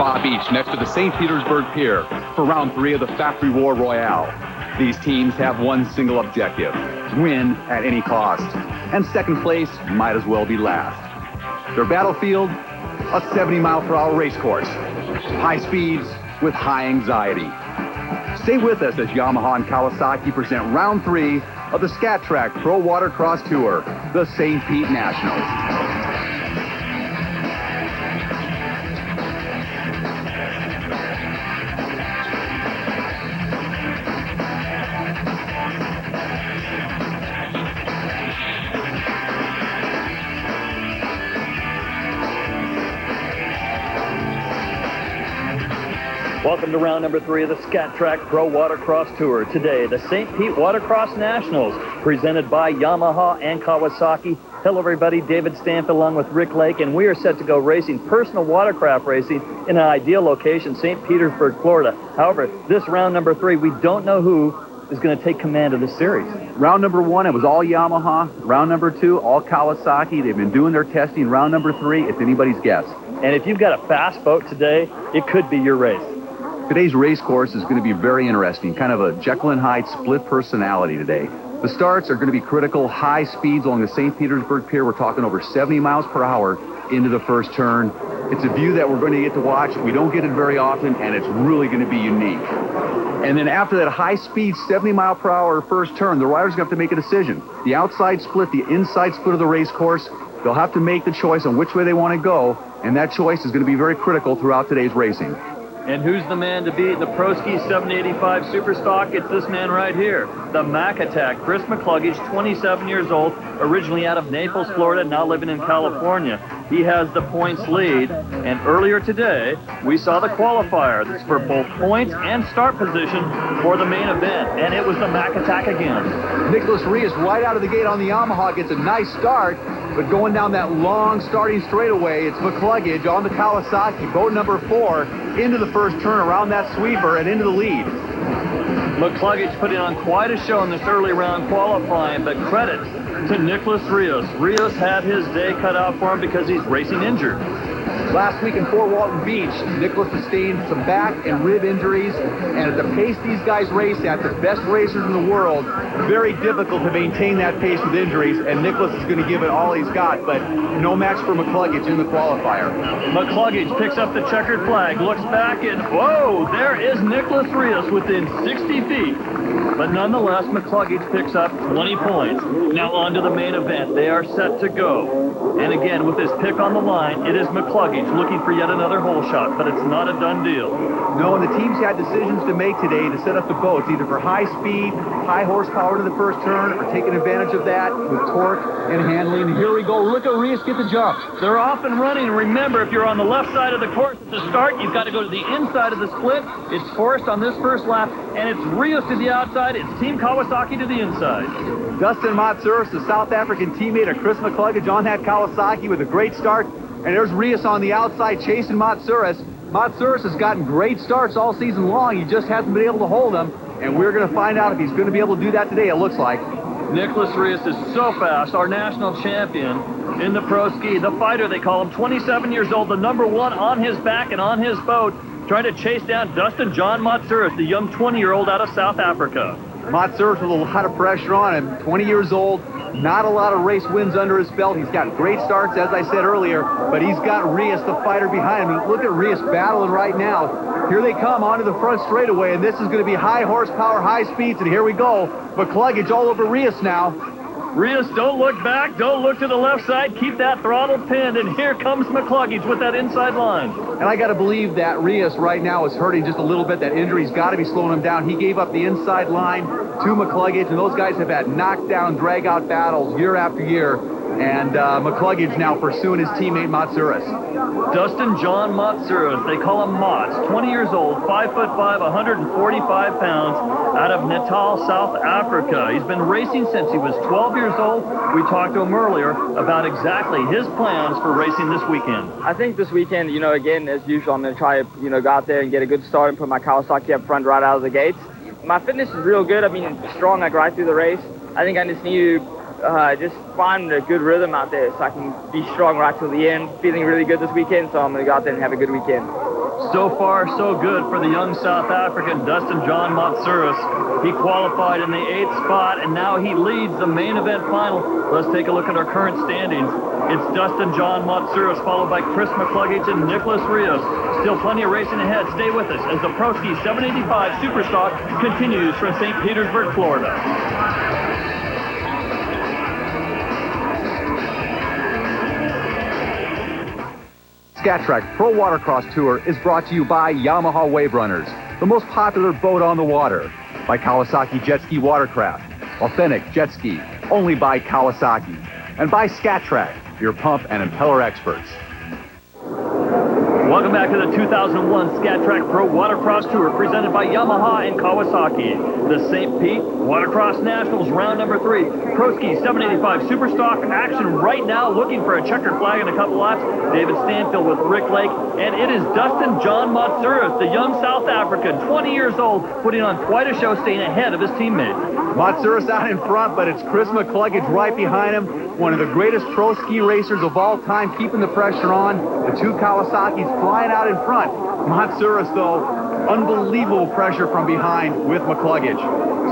Spa Beach next to the St. Petersburg Pier for round 3 of the Factory War Royale. These teams have one single objective: win at any cost. And second place might as well be last. Their battlefield, a 70-mile-per-hour race course. High speeds with high anxiety. Stay with us as Yamaha and Kawasaki present round 3 of the Scat Track Pro Watercross Tour, the St. Pete Nationals. Welcome to round number 3 of the Scat Track Pro Watercross Tour. Today, the St. Pete Watercross Nationals, presented by Yamaha and Kawasaki. Hello, everybody. David Stanfield along with Rick Lake, and we are set to go racing, personal watercraft racing, in an ideal location, St. Petersburg, Florida. However, this round number 3, we don't know who is going to take command of this series. Round number 1, it was all Yamaha. Round number 2, all Kawasaki. They've been doing their testing. Round number 3, it's anybody's guess. And if you've got a fast boat today, it could be your race. Today's race course is going to be very interesting, kind of a Jekyll and Hyde split personality today. The starts are going to be critical, high speeds along the St. Petersburg Pier. We're talking over 70 miles per hour into the first turn. It's a view that we're going to get to watch. We don't get it very often, and it's really going to be unique. And then after that high speed 70 mile per hour first turn, the riders are going to have to make a decision. The outside split, the inside split of the race course, they'll have to make the choice on which way they want to go, and that choice is going to be very critical throughout today's racing. And who's the man to beat in the Pro Ski 785 Super Stock? It's this man right here, the Mac Attack, Chris McCluggage, 27 years old, originally out of Naples, Florida, now living in California. He has the points lead, and earlier today, we saw the qualifier. That's for both points and start position for the main event, and it was the Mac Attack again. Nicholas Rios right out of the gate on the Yamaha gets a nice start, but going down that long starting straightaway, it's McCluggage on the Kawasaki, boat number 4, into the first turn around that sweeper and into the lead. McCluggage putting on quite a show in this early round qualifying, but credit to Nicholas Rios. Rios had his day cut out for him because he's racing injured. Last week in Fort Walton Beach, Nicholas sustained some back and rib injuries, and at the pace these guys race at, the best racers in the world, very difficult to maintain that pace with injuries, and Nicholas is going to give it all he's got, but no match for McCluggage in the qualifier. McCluggage picks up the checkered flag, looks back, and whoa, there is Nicholas Rios within 60 feet. But nonetheless, McCluggage picks up 20 points. Now on to the main event. They are set to go. And again, with this pick on the line, it is McCluggage looking for yet another hole shot, but it's not a done deal. No, and the teams had decisions to make today to set up the boats, either for high speed, high horsepower to the first turn, or taking advantage of that with torque and handling. And here we go. Look at Rios get the jump. They're off and running. Remember, if you're on the left side of the course at the start, you've got to go to the inside of the split. It's forced on this first lap, and it's Rios to the outside. It's Team Kawasaki to the inside. Dustin Matsouras, the South African teammate of Chris McCluggage on that Kawasaki with a great start. And there's Rios on the outside chasing Matsouras. Matsouras has gotten great starts all season long. He just hasn't been able to hold them. And we're going to find out if he's going to be able to do that today, it looks like. Nicholas Rios is so fast, our national champion in the Pro Ski. The fighter, they call him, 27 years old, the number 1 on his back and on his boat, trying to chase down Dustin John Matsouras, the young 20-year-old out of South Africa. Matsouras with a lot of pressure on him, 20 years old, not a lot of race wins under his belt. He's got great starts, as I said earlier, but he's got Rios, the fighter, behind him. Look at Rios battling right now. Here they come onto the front straightaway, and this is going to be high horsepower, high speeds, and here we go. McCluggage all over Rios now. Rios, don't look back, don't look to the left side, keep that throttle pinned, and here comes McCluggage with that inside line. And I got to believe that Rios right now is hurting just a little bit. That injury's got to be slowing him down. He gave up the inside line to McCluggage, and those guys have had knockdown, drag-out battles year after year. And McCluggage now pursuing his teammate Matsouras. Dustin John Matsouras, they call him Mats, 20 years old, 5'5", 145 pounds, out of Natal, South Africa. He's been racing since he was 12 years old. We talked to him earlier about exactly his plans for racing this weekend. I think this weekend, again, as usual, I'm going to try to, go out there and get a good start and put my Kawasaki up front right out of the gates. My fitness is real good. I mean, strong like right through the race. I think I just need to just find a good rhythm out there so I can be strong right till the end. Feeling really good this weekend, so I'm going to go out there and have a good weekend. So far, so good for the young South African Dustin John Matsouras. He qualified in the 8th spot, and now he leads the main event final. Let's take a look at our current standings. It's Dustin John Matsouras, followed by Chris McCluggage and Nicholas Rios. Still plenty of racing ahead. Stay with us as the Pro Ski 785 Superstock continues from St. Petersburg, Florida. SCATTRAC Pro Watercross Tour is brought to you by Yamaha Wave Runners, the most popular boat on the water, by Kawasaki Jet Ski Watercraft, authentic jet ski, only by Kawasaki, and by SCATTRAC, your pump and impeller experts. Welcome back to the 2001 SCATTRAC Pro Watercross Tour presented by Yamaha and Kawasaki. The St. Pete Watercross Nationals round number 3. Pro Ski 785 Superstock action right now, looking for a checkered flag in a couple laps. David Stanfield with Rick Lake, and it is Dustin John Matsouras, the young South African, 20 years old, putting on quite a show, staying ahead of his teammate. Matsouras out in front, but it's Chris McCluggage right behind him. One of the greatest pro ski racers of all time, keeping the pressure on. The two Kawasaki's flying out in front. Matsouras, though, unbelievable pressure from behind with McCluggage.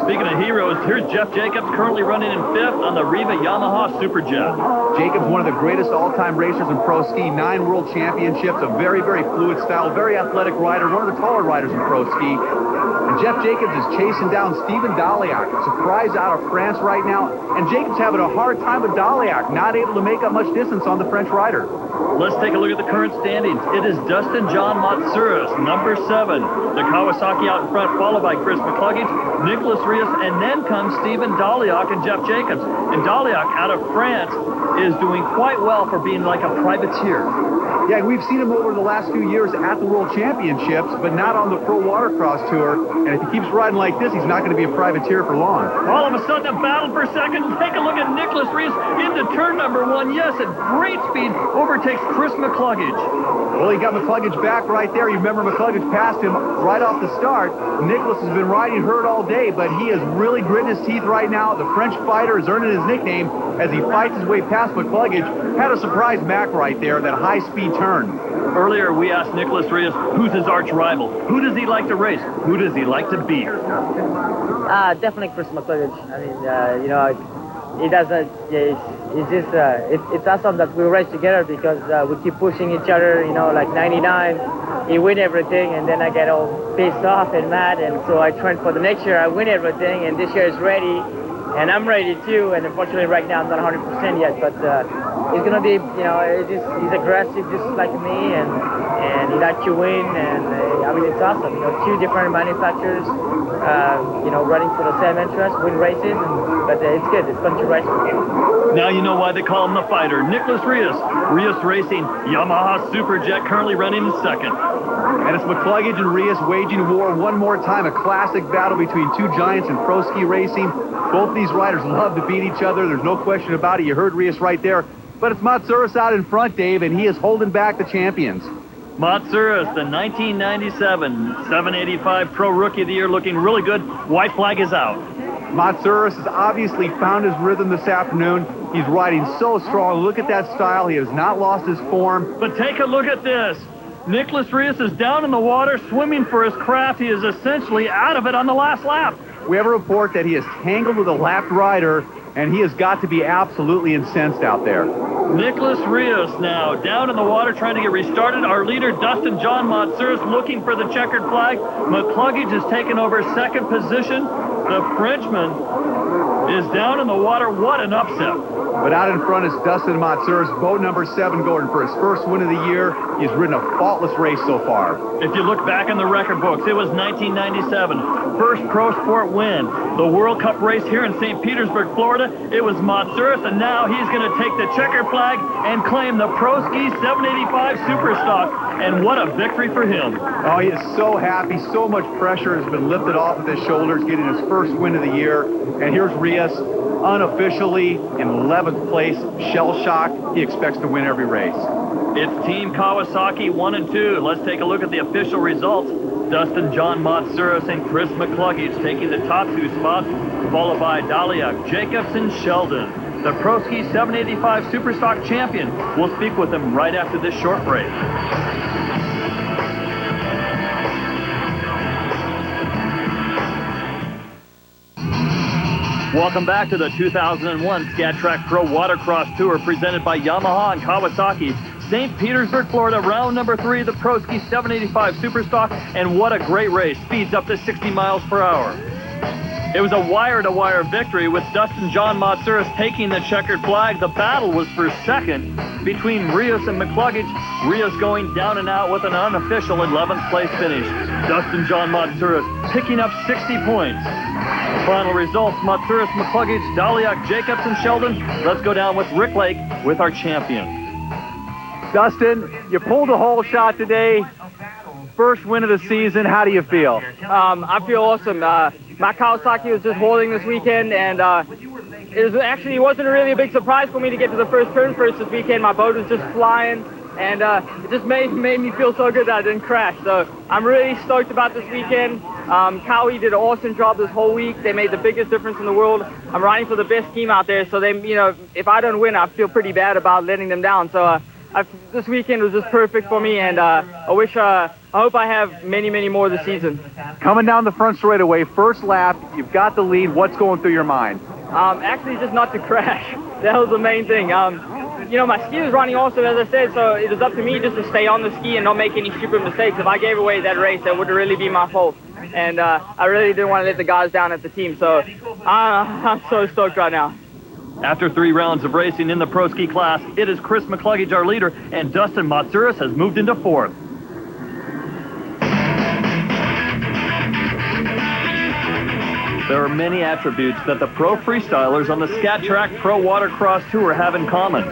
Speaking of heroes, here's Jeff Jacobs currently running in 5th on the Riva Yamaha Superjet. Jacobs, one of the greatest all-time racers in pro ski, 9 world championships, a very, very fluid style, very athletic rider, one of the taller riders in pro ski. And Jeff Jacobs is chasing down Stephen Daliak, surprise out of France right now. And Jacobs having a hard time with Daliak, not able to make up much distance on the French rider. Let's take a look at the current standings. It is Dustin John Matsouras, number 7. The Kawasaki out in front, followed by Chris McCluggage, Nicholas Rios, and then comes Stephen Daliak and Jeff Jacobs. And Daliak out of France is doing quite well for being like a privateer. Yeah, we've seen him over the last few years at the World Championships, but not on the Pro Watercross Tour. And if he keeps riding like this, he's not going to be a privateer for long. All of a sudden, a battle for second. Take a look at Nicholas Rios into turn number 1. Yes, at great speed, overtakes Chris McCluggage. Well, he got McCluggage back right there. You remember McCluggage passed him right off the start. Nicholas has been riding hurt all day, but he is really gritting his teeth right now. The French fighter is earning his nickname as he fights his way past McCluggage. Had a surprise Mac right there, that high-speed turn. Earlier, we asked Nicholas Rios, who's his arch rival? Who does he like to race? Who does he like to beat? Definitely Chris McCluggage. I mean, you know, he doesn't. It's just. It's awesome that we race together because we keep pushing each other. You know, like '99, he win everything, and then I get all pissed off and mad, and so I train for the next year. I win everything, and this year is ready, and I'm ready too. And unfortunately, right now I'm not 100% yet, but he's gonna be. You know, he's aggressive just like me, and he likes to win, and I mean it's awesome. You know, 2 different manufacturers. You know, running for the same interest, win races, but it's good. It's fun to race with him. Now you know why they call him the fighter. Nicholas Rios. Rios Racing, Yamaha Superjet, currently running in 2nd. And it's McCluggage and Rios waging war one more time. A classic battle between 2 giants in pro ski racing. Both these riders love to beat each other. There's no question about it. You heard Rios right there. But it's Matsouras out in front, Dave, and he is holding back the champions. Matsouras, the 1997 785 Pro Rookie of the Year, looking really good. White flag is out. Matsouras has obviously found his rhythm this afternoon. He's riding so strong. Look at that style. He has not lost his form. But take a look at this. Nicholas Rios is down in the water, swimming for his craft. He is essentially out of it on the last lap. We have a report that he is tangled with a lapped rider, and he has got to be absolutely incensed out there. Nicholas Rios now down in the water trying to get restarted. Our leader, Dustin John Matsouras, looking for the checkered flag. McCluggage has taken over 2nd position. The Frenchman is down in the water. What an upset. But out in front is Dustin Matsouras, boat number 7, going for his first win of the year. He's ridden a faultless race so far. If you look back in the record books, it was 1997. First pro sport win. The World Cup race here in St. Petersburg, Florida. It was Matsouras, and now he's going to take the checker flag and claim the Pro Ski 785 Superstock. And what a victory for him. Oh, he is so happy. So much pressure has been lifted off of his shoulders, getting his first win of the year. And here's Rios, unofficially in 11th place, shell-shocked. He expects to win every race. It's Team Kawasaki 1 and 2. Let's take a look at the official results. Dustin John Matsouras and Chris McCluggage taking the top 2 spots, followed by Daliak, Jacobs, and Sheldon. The Pro Ski 785 Superstock champion. We'll speak with him right after this short break. Welcome back to the 2001 Scat Track Pro Watercross Tour presented by Yamaha and Kawasaki. St. Petersburg, Florida, round number 3, the Proski 785 Superstock, and what a great race. Speeds up to 60 miles per hour. It was a wire-to-wire victory with Dustin John Matsouras taking the checkered flag. The battle was for second between Rios and McCluggage. Rios going down and out with an unofficial 11th place finish. Dustin John Matsouras picking up 60 points. Final results, Matsouras, McCluggage, Daliak, Jacobs, and Sheldon. Let's go down with Rick Lake with our champion. Dustin, you pulled a hole shot today. First win of the season. How do you feel? I feel awesome. My Kawasaki was just holding this weekend, and it wasn't really a big surprise for me to get to the first turn first this weekend. My boat was just flying, and it just made me feel so good that I didn't crash. So I'm really stoked about this weekend. Cowie did an awesome job this whole week. They made the biggest difference in the world. I'm riding for the best team out there, so they, if I don't win, I feel pretty bad about letting them down. So this weekend was just perfect for me, and I hope I have many, many more this season. Coming down the front straightaway, first lap, you've got the lead. What's going through your mind? Actually, just not to crash. That was the main thing. My ski was running also, as I said, so it was up to me just to stay on the ski and not make any stupid mistakes. If I gave away that race, that would really be my fault. And I really didn't want to let the guys down at the team, so I'm so stoked right now. After 3 rounds of racing in the Pro Ski class, it is Chris McCluggage, our leader, and Dustin Matsouras has moved into 4th. There are many attributes that the pro freestylers on the Scat Track Pro Watercross Tour have in common,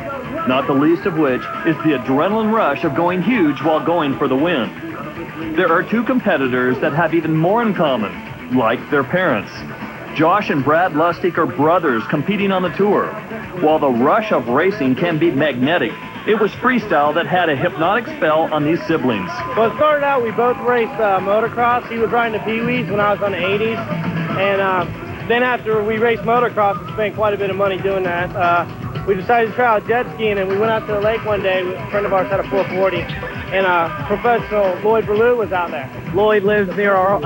not the least of which is the adrenaline rush of going huge while going for the win. There are 2 competitors that have even more in common, like their parents. Josh and Brad Lustig are brothers competing on the tour. While the rush of racing can be magnetic, it was freestyle that had a hypnotic spell on these siblings. Well, it started out, we both raced motocross. He was riding the Pee-wees when I was on the 80s. And then after we raced motocross, we spent quite a bit of money doing that. We decided to try out jet skiing, and we went out to the lake one day. A friend of ours had a 440, and professional Lloyd Berlew was out there. Lloyd lives in our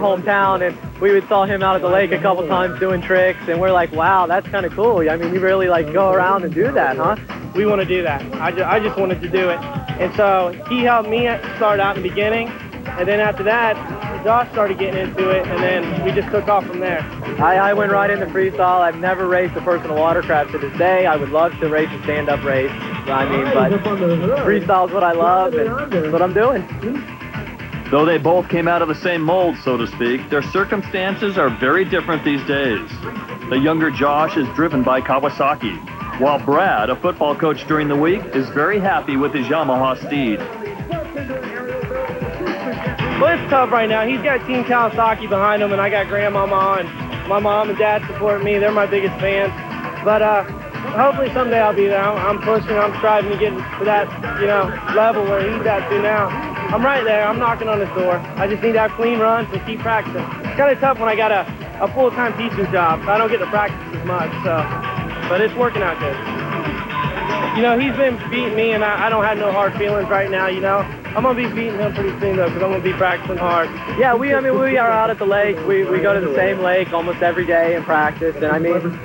hometown, and we saw him out at the lake a couple times doing tricks, and we're like, wow, that's kind of cool. I mean, you really go around and do that, huh? We want to do that. I just wanted to do it. And so he helped me start out in the beginning, and then after that, Josh started getting into it, and then we just took off from there. I went right into freestyle. I've never raced a personal watercraft to this day. I would love to race a stand-up race. But freestyle is what I love, and that's what I'm doing. Though they both came out of the same mold, so to speak, their circumstances are very different these days. The younger Josh is driven by Kawasaki, while Brad, a football coach during the week, is very happy with his Yamaha steed. Well, it's tough right now. He's got Team Kawasaki behind him, and I got Grandmama, and my mom and dad support me. They're my biggest fans. But hopefully someday I'll be there. I'm pushing. I'm striving to get to that, level where he's at to now. I'm right there. I'm knocking on his door. I just need to have clean runs and keep practicing. It's kind of tough when I got a full-time teaching job, so I don't get to practice as much. But it's working out good. He's been beating me, and I don't have no hard feelings right now, I'm going to be beating him pretty soon, though, because I'm going to be practicing hard. Yeah, we are out at the lake. We go to the same lake almost every day and practice. And,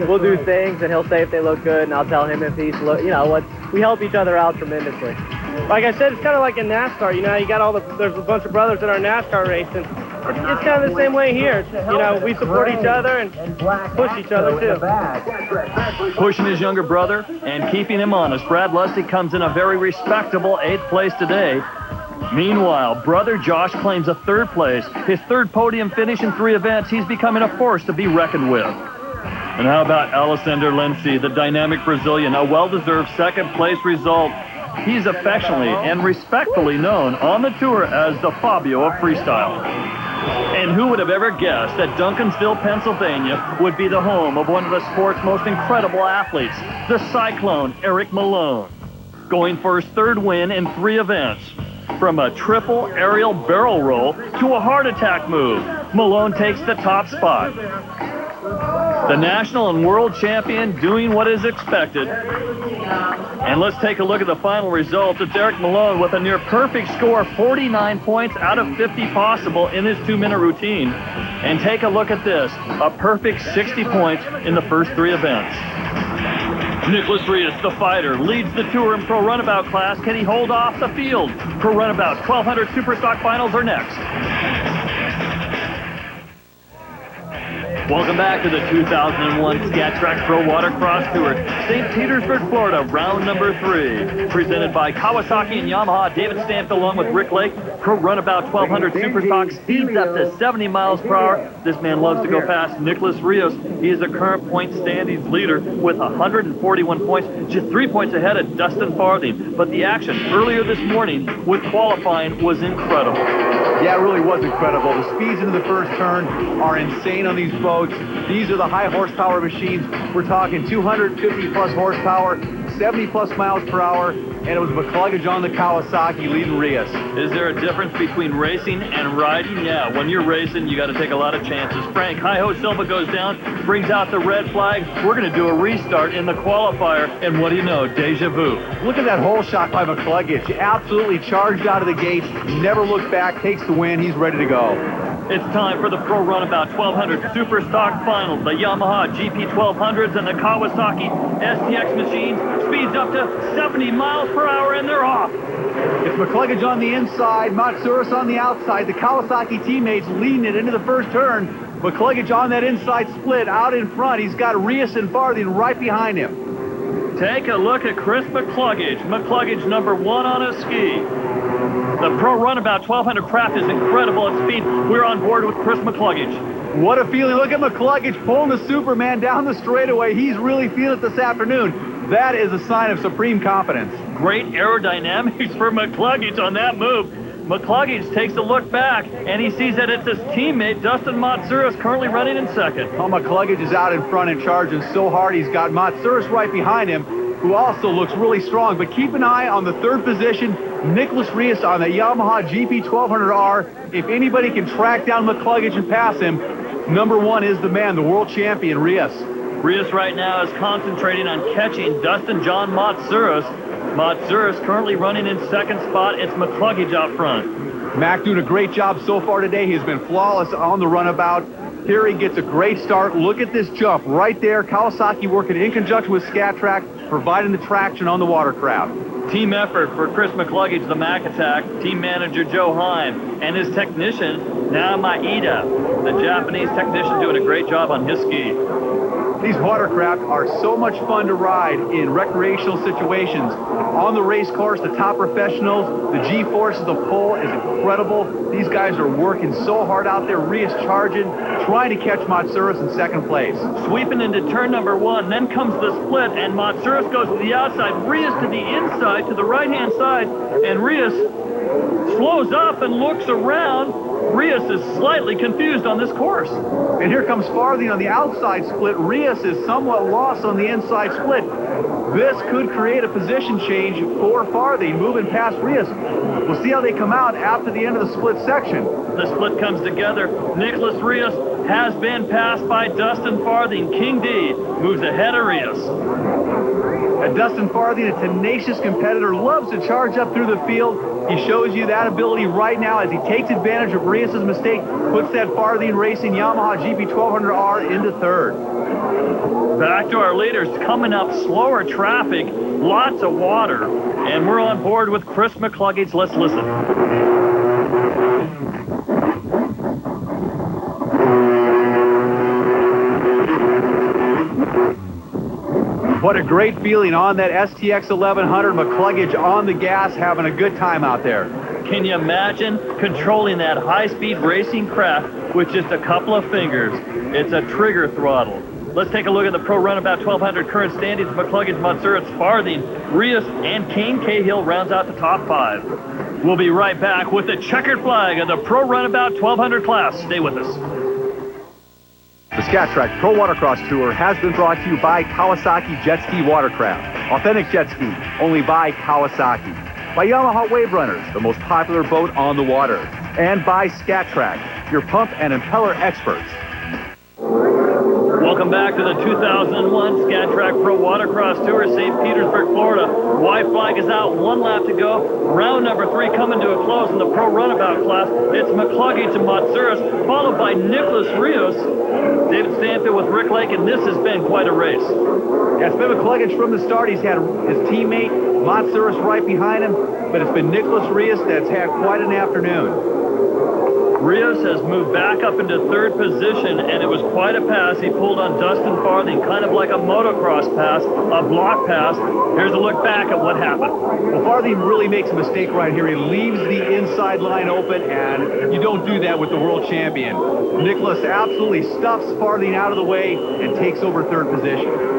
we'll do things, and he'll say if they look good, and I'll tell him if he's, we help each other out tremendously. Like I said, it's kind of like in NASCAR. You got there's a bunch of brothers that are NASCAR racing. It's kind of the same way here. We support each other and push each other, too. Pushing his younger brother and keeping him honest, Brad Lustig comes in a very respectable 8th place today. Meanwhile, brother Josh claims a 3rd place, his 3rd podium finish in 3 events. He's becoming a force to be reckoned with. And how about Alessandro Lenzi, the dynamic Brazilian, a well-deserved 2nd place result. He's affectionately and respectfully known on the tour as the Fabio of freestyle. And who would have ever guessed that Duncansville, Pennsylvania would be the home of one of the sport's most incredible athletes, the Cyclone, Eric Malone, going for his 3rd win in 3 events. From a triple aerial barrel roll to a heart attack move, Malone takes the top spot. The national and world champion doing what is expected. And let's take a look at the final results. It's Eric Malone with a near perfect score, 49 points out of 50 possible in his 2-minute routine. And take a look at this, a perfect 60 points in the first 3 events. Nicholas Rios, the fighter, leads the tour in pro runabout class. Can he hold off the field? Pro runabout 1200 Superstock finals are next. Welcome back to the 2001 Scat Track Pro Watercross Tour, St. Petersburg, Florida, round number 3. Presented by Kawasaki and Yamaha. David Stanfield along with Rick Lake. Pro Runabout 1200 Superstock speeds up to 70 miles per hour. This man loves to go fast. Nicholas Rios, he is the current point standings leader with 141 points, just 3 points ahead of Dustin Farthing. But the action earlier this morning with qualifying was incredible. Yeah, it really was incredible. The speeds into the first turn are insane on these boats. These are the high horsepower machines. We're talking 250 plus horsepower, 70 plus miles per hour, and it was McCluggage on the Kawasaki leading Rios. Is there a difference between racing and riding? Yeah, when you're racing, you got to take a lot of chances. Frank Hi-Ho Silva goes down, brings out the red flag. We're going to do a restart in the qualifier, and what do you know, deja vu. Look at that hole shot by McCluggage. Absolutely charged out of the gate, never looked back, takes the win, he's ready to go. It's time for the Pro Runabout 1200 Super Stock Finals. The Yamaha GP 1200s and the Kawasaki STX machines speeds up to 70 miles per hour, and they're off. It's McCluggage on the inside, Matsouras on the outside. The Kawasaki teammates leading it into the first turn. McCluggage on that inside split out in front. He's got Rios and Farthing right behind him. Take a look at Chris McCluggage. McCluggage number 1 on a ski. The Pro Runabout 1200 craft is incredible at speed. We're on board with Chris McCluggage. What a feeling. Look at McCluggage pulling the Superman down the straightaway. He's really feeling it this afternoon. That is a sign of supreme confidence. Great aerodynamics for McCluggage on that move. McCluggage takes a look back, and he sees that it's his teammate, Dustin Matsouras, currently running in second. Oh, McCluggage is out in front and charging so hard. He's got Matsouras right behind him, who also looks really strong. But keep an eye on the third position, Nicholas Rios on the Yamaha GP 1200R. If anybody can track down McCluggage and pass him, number 1 is the man, the world champion, Rios. Rios right now is concentrating on catching Dustin John Matsouras. Matsouras currently running in second spot. It's McCluggage out front. Mac doing a great job so far today. He's been flawless on the runabout. Here he gets a great start. Look at this jump right there. Kawasaki working in conjunction with Scat Track, providing the traction on the watercraft. Team effort for Chris McCluggage, the Mac Attack, team manager Joe Heim, and his technician, Namaida, the Japanese technician, doing a great job on his ski. These watercraft are so much fun to ride in recreational situations. On the race course, the top professionals, the G-force of the pull is incredible. These guys are working so hard out there. Rios charging, trying to catch Matsouras in second place. Sweeping into turn number 1, then comes the split, and Matsouras goes to the outside, Rios to the inside, to the right-hand side, and Rios slows up and looks around. Rios is slightly confused on this course. And here comes Farthing on the outside split. Rios is somewhat lost on the inside split. This could create a position change for Farthing, moving past Rios. We'll see how they come out after the end of the split section. The split comes together. Nicholas Rios has been passed by Dustin Farthing. King D moves ahead of Rios. And Dustin Farthing, a tenacious competitor, loves to charge up through the field. He shows you that ability right now as he takes advantage of Rios' mistake, puts that Farthing Racing Yamaha GP 1200R into third. Back to our leaders, coming up, slower traffic, lots of water, and we're on board with Chris McCluggage. Let's listen. What a great feeling on that STX 1100. McCluggage on the gas, having a good time out there. Can you imagine controlling that high-speed racing craft with just a couple of fingers? It's a trigger throttle. Let's take a look at the Pro Runabout 1200 current standings. McCluggage, Matsouras, Farthing, Rios, and Kane Cahill rounds out the top 5. We'll be right back with the checkered flag of the Pro Runabout 1200 class. Stay with us. The Scat Track Pro Watercross Tour has been brought to you by Kawasaki Jet Ski Watercraft. Authentic jet ski, only by Kawasaki. By Yamaha Wave Runners, the most popular boat on the water. And by Scat Track, your pump and impeller experts. Welcome back to the 2001 Scat Track Pro Watercross Tour, St. Petersburg, Florida. White flag is out, 1 lap to go. Round number 3 coming to a close in the pro runabout class. It's McCluggage and Matsouras, followed by Nicholas Rios. David Stanfield with Rick Lake, and this has been quite a race. Yeah, it's been McCluggage from the start. He's had his teammate Matsouras right behind him, but it's been Nicholas Rios that's had quite an afternoon. Rios has moved back up into 3rd position, and it was quite a pass. He pulled on Dustin Farthing, kind of like a motocross pass, a block pass. Here's a look back at what happened. Well, Farthing really makes a mistake right here. He leaves the inside line open, and you don't do that with the world champion. Nicholas absolutely stuffs Farthing out of the way and takes over 3rd position.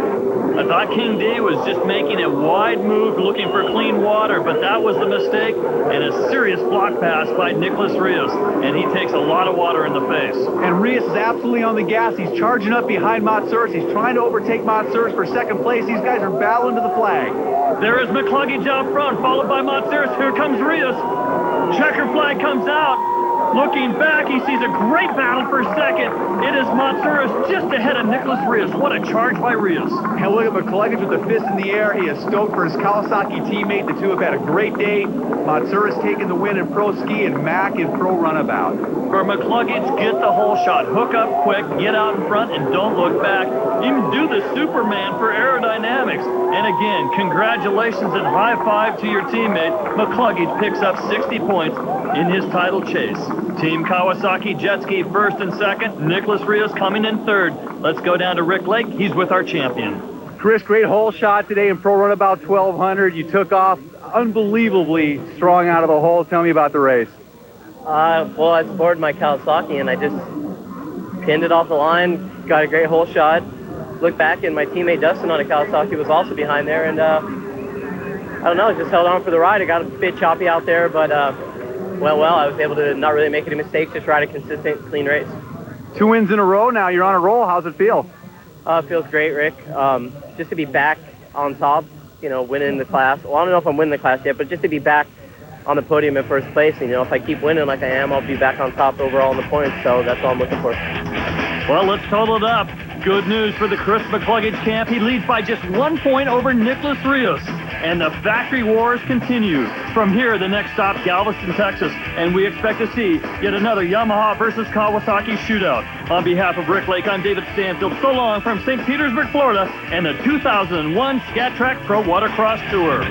I thought King D was just making a wide move looking for clean water, but that was the mistake, and a serious block pass by Nicholas Rios, and he takes a lot of water in the face. And Rios is absolutely on the gas. He's charging up behind Matsouras. He's trying to overtake Matsouras for 2nd place. These guys are battling to the flag. There is McCluggage out front, followed by Matsouras. Here comes Rios. Checker flag comes out. Looking back, he sees a great battle for 2nd. It is Matsouras just ahead of Nicholas Rios. What a charge by Rios. And look at McCluggage with the fist in the air. He is stoked for his Kawasaki teammate. The two have had a great day. Matsouras taking the win in pro ski and Mack in pro runabout. For McCluggage, get the whole shot. Hook up quick, get out in front, and don't look back. Even do the Superman for aerodynamics. And again, congratulations and high five to your teammate. McCluggage picks up 60 points in his title chase. Team Kawasaki Jet Ski 1st and 2nd. Nicholas Rios coming in 3rd. Let's go down to Rick Lake. He's with our champion. Chris, great hole shot today in pro runabout 1200. You took off unbelievably strong out of the hole. Tell me about the race. Well, I scored my Kawasaki and I just pinned it off the line, got a great hole shot. Looked back and my teammate Dustin on a Kawasaki was also behind there, and I don't know, just held on for the ride. It got a bit choppy out there, but well, I was able to not really make any mistakes, just ride a consistent, clean race. 2 wins in a row now. You're on a roll. How's it feel? It feels great, Rick. Just to be back on top, you know, winning the class. Well, I don't know if I'm winning the class yet, but just to be back on the podium in 1st place. And, you know, if I keep winning like I am, I'll be back on top overall in the points. So that's all I'm looking for. Well, let's total it up. Good news for the Chris McCluggage champ. He leads by just 1 point over Nicholas Rios. And the factory wars continue. From here, the next stop, Galveston, Texas. And we expect to see yet another Yamaha versus Kawasaki shootout. On behalf of Rick Lake, I'm David Stanfield. So long from St. Petersburg, Florida, and the 2001 Scat Track Pro Watercross Tour.